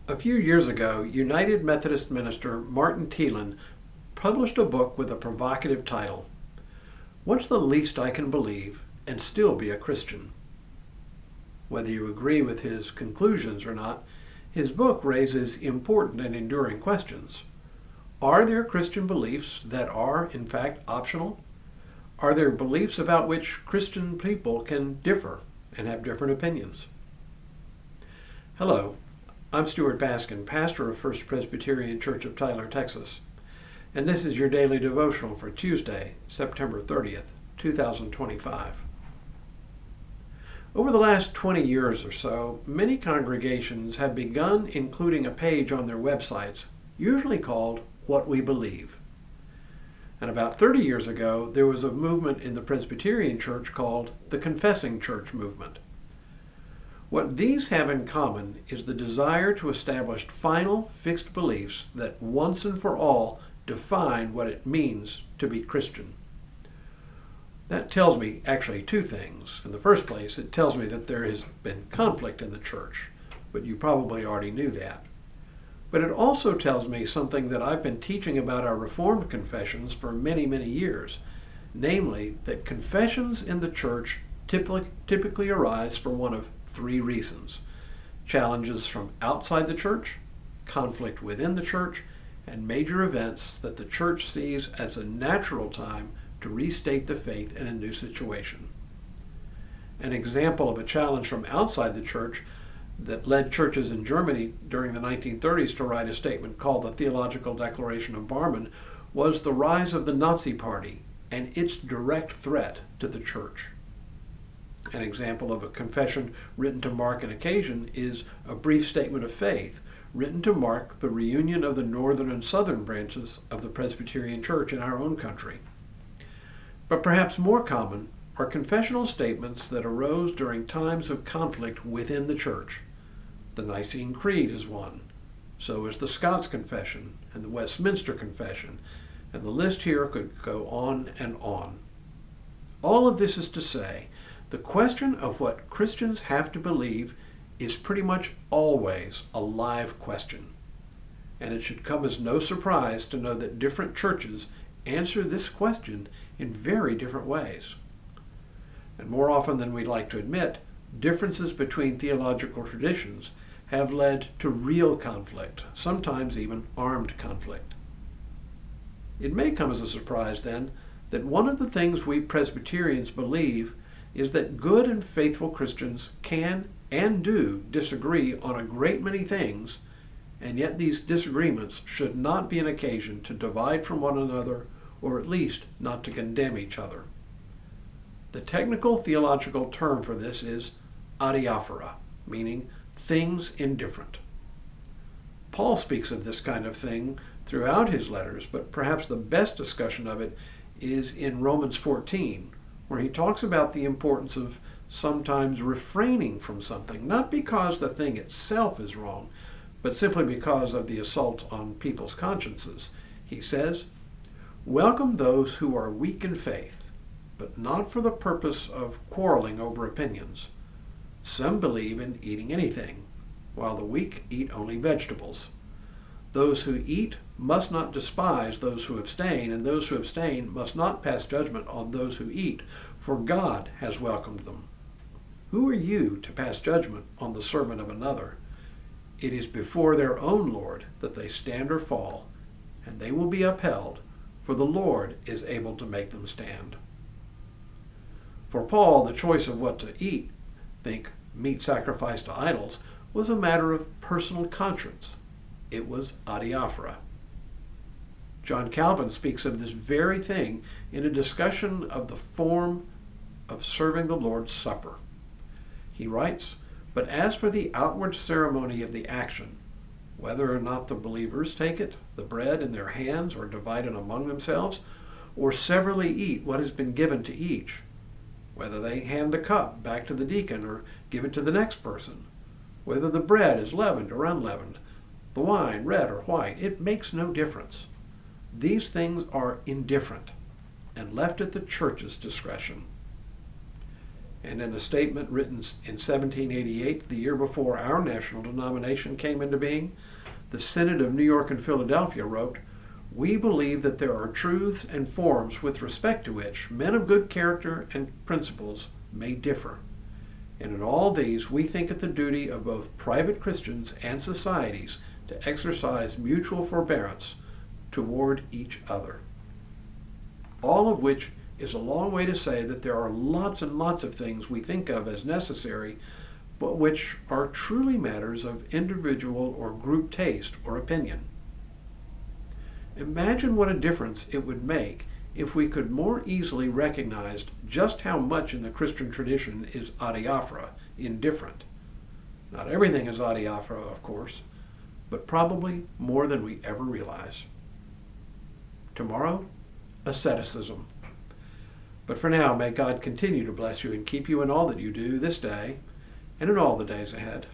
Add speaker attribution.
Speaker 1: A few years ago, United Methodist minister Martin Thielen published a book with a provocative title, "What's the Least I Can Believe and Still Be a Christian?" Whether you agree with his conclusions or not, his book raises important and enduring questions. Are there Christian beliefs that are, in fact, optional? Are there beliefs about which Christian people can differ and have different opinions? Hello, I'm Stuart Baskin, pastor of First Presbyterian Church of Tyler, Texas, and this is your daily devotional for Tuesday, September 30th, 2025. Over the last 20 years or so, many congregations have begun including a page on their websites, usually called What We Believe. And about 30 years ago, there was a movement in the Presbyterian Church called the Confessing Church movement. What these have in common is the desire to establish final, fixed beliefs that once and for all define what it means to be Christian. That tells me actually two things. In the first place, it tells me that there has been conflict in the church, but you probably already knew that. But it also tells me something that I've been teaching about our Reformed confessions for many, many years, namely that confessions in the church typically arise for one of three reasons: challenges from outside the church, conflict within the church, and major events that the church sees as a natural time to restate the faith in a new situation. An example of a challenge from outside the church that led churches in Germany during the 1930s to write a statement called the Theological Declaration of Barmen was the rise of the Nazi Party and its direct threat to the church. An example of a confession written to mark an occasion is a brief statement of faith written to mark the reunion of the northern and southern branches of the Presbyterian Church in our own country. But perhaps more common are confessional statements that arose during times of conflict within the church. The Nicene Creed is one. So is the Scots Confession and the Westminster Confession, and the list here could go on and on. All of this is to say, the question of what Christians have to believe is pretty much always a live question. And it should come as no surprise to know that different churches answer this question in very different ways. And more often than we'd like to admit, differences between theological traditions have led to real conflict, sometimes even armed conflict. It may come as a surprise, then, that one of the things we Presbyterians believe is that good and faithful Christians can and do disagree on a great many things, and yet these disagreements should not be an occasion to divide from one another, or at least not to condemn each other. The technical theological term for this is Adiaphora, meaning things indifferent. Paul speaks of this kind of thing throughout his letters, but perhaps the best discussion of it is in Romans 14, where he talks about the importance of sometimes refraining from something, not because the thing itself is wrong, but simply because of the assault on people's consciences. He says, "Welcome those who are weak in faith, but not for the purpose of quarreling over opinions. Some believe in eating anything, while the weak eat only vegetables. Those who eat must not despise those who abstain, and those who abstain must not pass judgment on those who eat, for God has welcomed them. Who are you to pass judgment on the servant of another? It is before their own Lord that they stand or fall, and they will be upheld, for the Lord is able to make them stand." For Paul, the choice of what to eat, think meat sacrificed to idols, was a matter of personal conscience. It was adiaphora. John Calvin speaks of this very thing in a discussion of the form of serving the Lord's Supper. He writes, "But as for the outward ceremony of the action, whether or not the believers take it, the bread in their hands, or divide it among themselves, or severally eat what has been given to each, whether they hand the cup back to the deacon or give it to the next person, whether the bread is leavened or unleavened, the wine red or white, it makes no difference. These things are indifferent and left at the church's discretion." And in a statement written in 1788, the year before our national denomination came into being, the Synod of New York and Philadelphia wrote, "We believe that there are truths and forms with respect to which men of good character and principles may differ. And in all these we think it the duty of both private Christians and societies to exercise mutual forbearance toward each other." All of which is a long way to say that there are lots and lots of things we think of as necessary, but which are truly matters of individual or group taste or opinion. Imagine what a difference it would make if we could more easily recognize just how much in the Christian tradition is Adiaphora, indifferent. Not everything is Adiaphora, of course, but probably more than we ever realize. Tomorrow, asceticism. But for now, may God continue to bless you and keep you in all that you do this day and in all the days ahead.